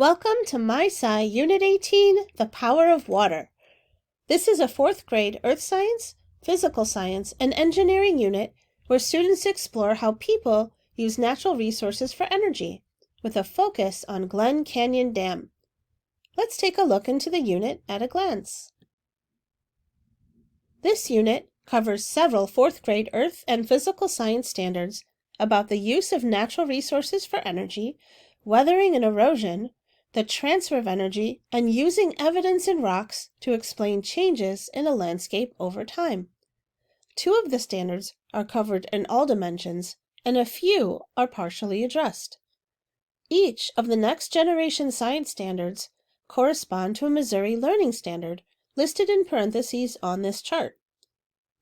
Welcome to My Sci Unit 18, The Power of Water. This is a 4th grade Earth Science, Physical Science, and Engineering unit where students explore how people use natural resources for energy, with a focus on Glen Canyon Dam. Let's take a look into the unit at a glance. This unit covers several 4th grade Earth and Physical Science standards about the use of natural resources for energy, weathering and erosion, the transfer of energy, and using evidence in rocks to explain changes in a landscape over time. 2 of the standards are covered in all dimensions, and a few are partially addressed. Each of the next generation science standards correspond to a Missouri Learning Standard listed in parentheses on this chart.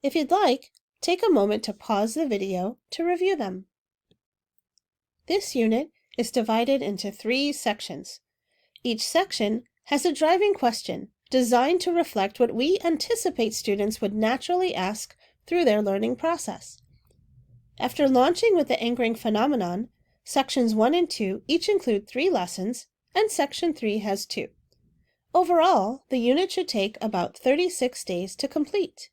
If you'd like, take a moment to pause the video to review them. This unit is divided into 3 sections. Each section has a driving question designed to reflect what we anticipate students would naturally ask through their learning process. After launching with the anchoring phenomenon, sections 1 and 2 each include 3 lessons, and section 3 has 2. Overall, the unit should take about 36 days to complete.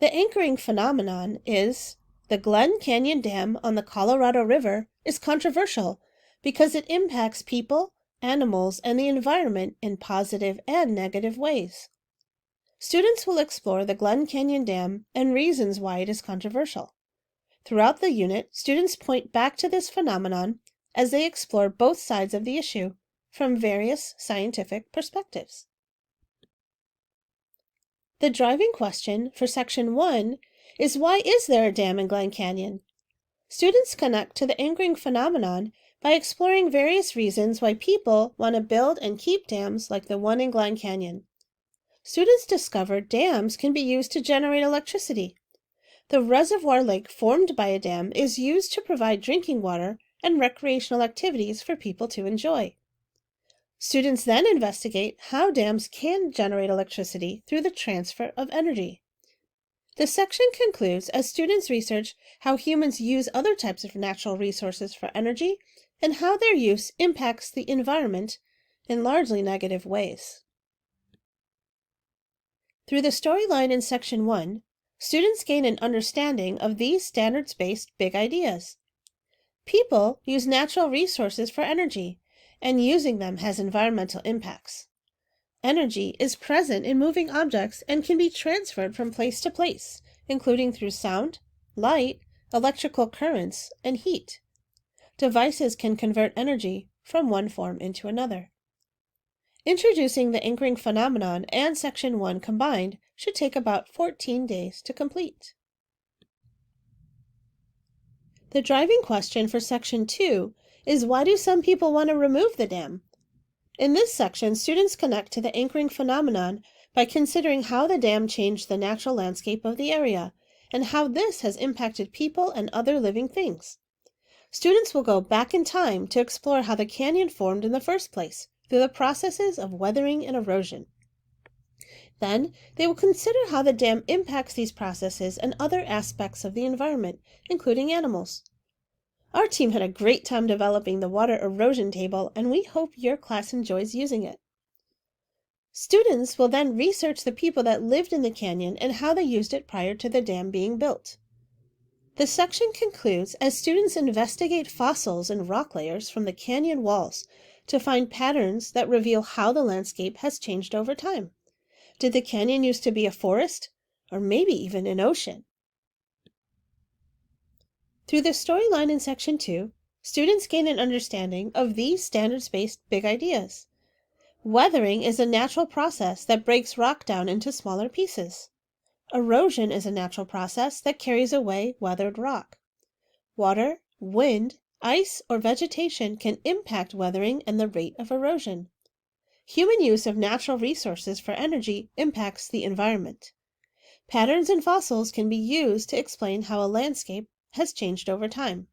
The anchoring phenomenon is: the Glen Canyon Dam on the Colorado River is controversial because it impacts people, animals, and the environment in positive and negative ways. Students will explore the Glen Canyon Dam and reasons why it is controversial. Throughout the unit, students point back to this phenomenon as they explore both sides of the issue from various scientific perspectives. The driving question for Section 1 is: why is there a dam in Glen Canyon? Students connect to the anchoring phenomenon by exploring various reasons why people want to build and keep dams like the one in Glen Canyon. Students discovered dams can be used to generate electricity. The reservoir lake formed by a dam is used to provide drinking water and recreational activities for people to enjoy. Students then investigate how dams can generate electricity through the transfer of energy. The section concludes as students research how humans use other types of natural resources for energy and how their use impacts the environment in largely negative ways. Through the storyline in Section 1, students gain an understanding of these standards-based big ideas. People use natural resources for energy, and using them has environmental impacts. Energy is present in moving objects and can be transferred from place to place, including through sound, light, electrical currents, and heat. Devices can convert energy from one form into another. Introducing the anchoring phenomenon and Section 1 combined should take about 14 days to complete. The driving question for Section 2 is: why do some people want to remove the dam? In this section, students connect to the anchoring phenomenon by considering how the dam changed the natural landscape of the area and how this has impacted people and other living things. Students will go back in time to explore how the canyon formed in the first place through the processes of weathering and erosion. Then, they will consider how the dam impacts these processes and other aspects of the environment, including animals. Our team had a great time developing the water erosion table, and we hope your class enjoys using it. Students will then research the people that lived in the canyon and how they used it prior to the dam being built. The section concludes as students investigate fossils and rock layers from the canyon walls to find patterns that reveal how the landscape has changed over time. Did the canyon used to be a forest, or maybe even an ocean? Through the storyline in Section 2, students gain an understanding of these standards-based big ideas. Weathering is a natural process that breaks rock down into smaller pieces. Erosion is a natural process that carries away weathered rock. Water, wind, ice, or vegetation can impact weathering and the rate of erosion. Human use of natural resources for energy impacts the environment. Patterns in fossils can be used to explain how a landscape has changed over time.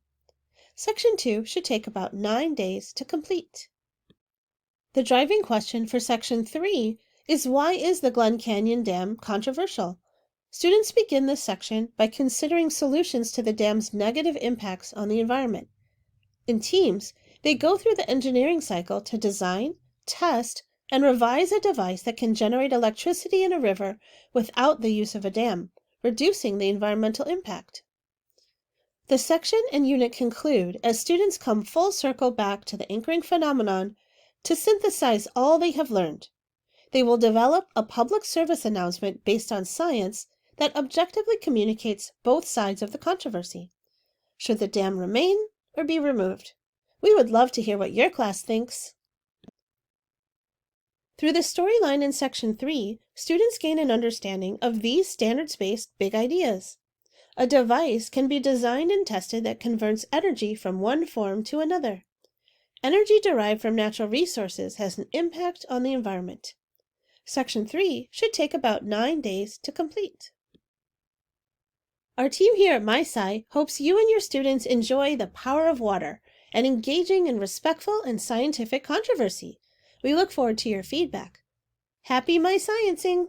Section 2 should take about 9 days to complete. The driving question for Section 3 is: why is the Glen Canyon Dam controversial? Students begin this section by considering solutions to the dam's negative impacts on the environment. In teams, They go through the engineering cycle to design, test, and revise a device that can generate electricity in a river without the use of a dam, reducing the environmental impact. The section and unit conclude as students come full circle back to the anchoring phenomenon to synthesize all they have learned. They will develop a public service announcement based on science that objectively communicates both sides of the controversy. Should the dam remain or be removed? We would love to hear what your class thinks. Through the storyline in Section 3, students gain an understanding of these standards-based big ideas. A device can be designed and tested that converts energy from one form to another. Energy derived from natural resources has an impact on the environment. Section 3 should take about 9 days to complete. Our team here at MySci hopes you and your students enjoy the power of water and engaging in respectful and scientific controversy. We look forward to your feedback. Happy MySciencing!